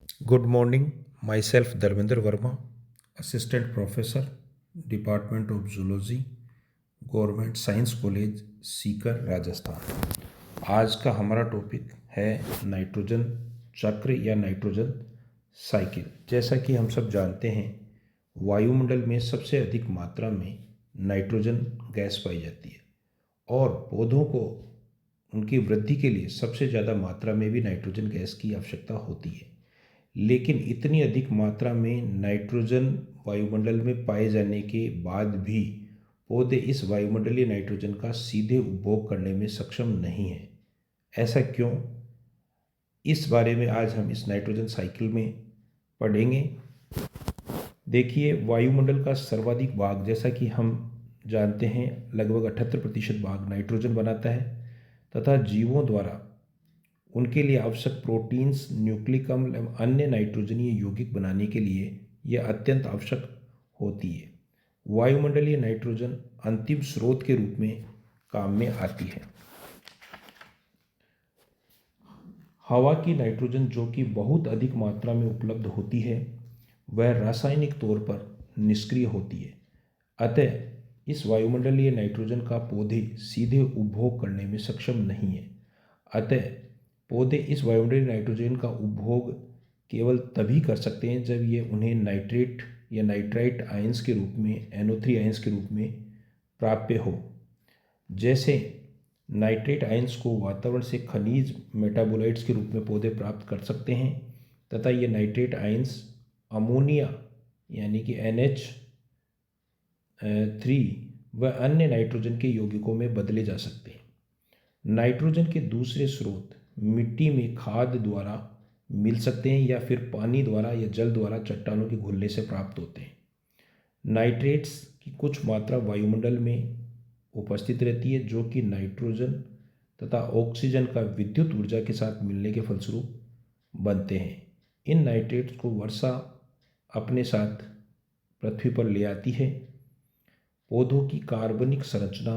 Good morning. Myself Dharmender Verma, Assistant Professor, Department of Zoology, government science college Sikar Rajasthan. आज का हमारा topic है nitrogen चक्र या नाइट्रोजन साइकिल। जैसा कि हम सब जानते हैं, वायुमंडल में सबसे अधिक मात्रा में नाइट्रोजन गैस पाई जाती है और पौधों को उनकी वृद्धि के लिए सबसे ज़्यादा मात्रा में भी नाइट्रोजन गैस की आवश्यकता होती है। लेकिन इतनी अधिक मात्रा में नाइट्रोजन वायुमंडल में पाए जाने के बाद भी पौधे इस वायुमंडलीय नाइट्रोजन का सीधे उपभोग करने में सक्षम नहीं हैं। ऐसा क्यों? इस बारे में आज हम इस नाइट्रोजन साइकिल में पढ़ेंगे। देखिए, वायुमंडल का सर्वाधिक भाग, जैसा कि हम जानते हैं, लगभग 78% भाग नाइट्रोजन बनाता है तथा जीवों द्वारा उनके लिए आवश्यक प्रोटीन्स, न्यूक्लिक अम्ल एवं अन्य नाइट्रोजनीय यौगिक बनाने के लिए यह अत्यंत आवश्यक होती है। वायुमंडलीय नाइट्रोजन अंतिम स्रोत के रूप में काम में आती है। हवा की नाइट्रोजन जो कि बहुत अधिक मात्रा में उपलब्ध होती है, वह रासायनिक तौर पर निष्क्रिय होती है। अतः इस वायुमंडलीय नाइट्रोजन का पौधे सीधे उपभोग करने में सक्षम नहीं है। अतः पौधे इस वायुमंडलीय नाइट्रोजन का उपभोग केवल तभी कर सकते हैं जब ये उन्हें नाइट्रेट या नाइट्राइट आयंस के रूप में, NO3 आयंस के रूप में प्राप्य हो। जैसे नाइट्रेट आयंस को वातावरण से खनिज मेटाबोलाइट्स के रूप में पौधे प्राप्त कर सकते हैं तथा ये नाइट्रेट आयंस अमोनिया यानी कि NH3 व अन्य नाइट्रोजन के यौगिकों में बदले जा सकते हैं। नाइट्रोजन के दूसरे स्रोत मिट्टी में खाद द्वारा मिल सकते हैं या फिर पानी द्वारा या जल द्वारा चट्टानों के घुलने से प्राप्त होते हैं। नाइट्रेट्स की कुछ मात्रा वायुमंडल में उपस्थित रहती है जो कि नाइट्रोजन तथा ऑक्सीजन का विद्युत ऊर्जा के साथ मिलने के फलस्वरूप बनते हैं। इन नाइट्रेट्स को वर्षा अपने साथ पृथ्वी पर ले आती है। पौधों की कार्बनिक संरचना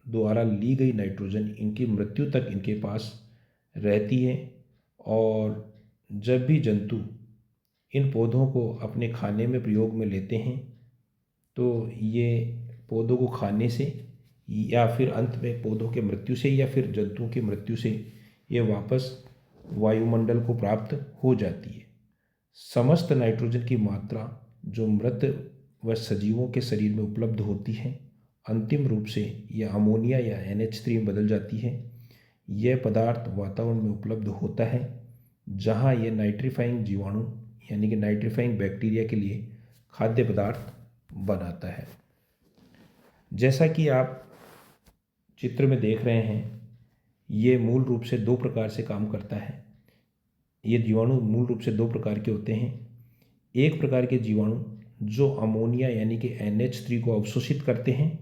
द्वारा ली गई नाइट्रोजन इनकी मृत्यु तक इनके पास रहती है और जब भी जंतु इन पौधों को अपने खाने में प्रयोग में लेते हैं तो ये पौधों को खाने से या फिर अंत में पौधों के मृत्यु से या फिर जंतुओं की मृत्यु से ये वापस वायुमंडल को प्राप्त हो जाती है। समस्त नाइट्रोजन की मात्रा जो मृत व सजीवों के शरीर में उपलब्ध होती है, अंतिम रूप से यह अमोनिया या NH3 में बदल जाती है। यह पदार्थ वातावरण में उपलब्ध होता है जहाँ यह नाइट्रीफाइंग जीवाणु यानी कि नाइट्रीफाइंग बैक्टीरिया के लिए खाद्य पदार्थ बनाता है। जैसा कि आप चित्र में देख रहे हैं, ये मूल रूप से दो प्रकार से काम करता है। ये जीवाणु मूल रूप से दो प्रकार के होते हैं। एक प्रकार के जीवाणु जो अमोनिया यानी कि NH3 को अवशोषित करते हैं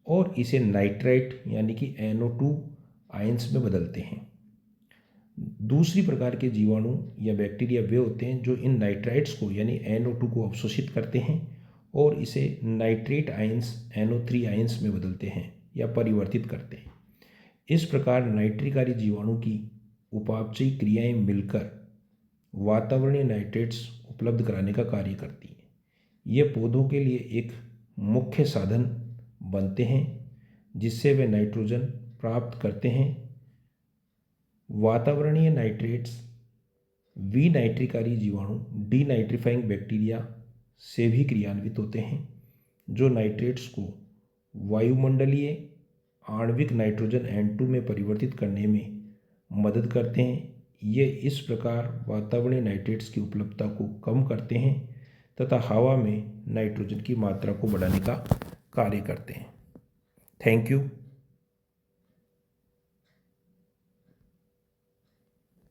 और इसे नाइट्राइट यानी कि NO2 आयंस में बदलते हैं। दूसरी प्रकार के जीवाणु या बैक्टीरिया वे होते हैं जो इन नाइट्राइट्स को यानी NO2 को अवशोषित करते हैं और इसे नाइट्रेट आयंस NO3 आयंस में बदलते हैं या परिवर्तित करते हैं। इस प्रकार नाइट्रिकारी जीवाणु की उपापचयी क्रियाएं मिलकर वातावरणीय नाइट्रेट्स उपलब्ध कराने का कार्य करती हैं। ये पौधों के लिए एक मुख्य साधन बनते हैं जिससे वे नाइट्रोजन प्राप्त करते हैं। वातावरणीय नाइट्रेट्स विनाइट्रिकारी जीवाणु डीनाइट्रीफाइंग बैक्टीरिया से भी क्रियान्वित होते हैं जो नाइट्रेट्स को वायुमंडलीय आणविक नाइट्रोजन N2 में परिवर्तित करने में मदद करते हैं। ये इस प्रकार वातावरणीय नाइट्रेट्स की उपलब्धता को कम करते हैं तथा हवा में नाइट्रोजन की मात्रा को बढ़ाने का कार्य करते हैं। Thank you.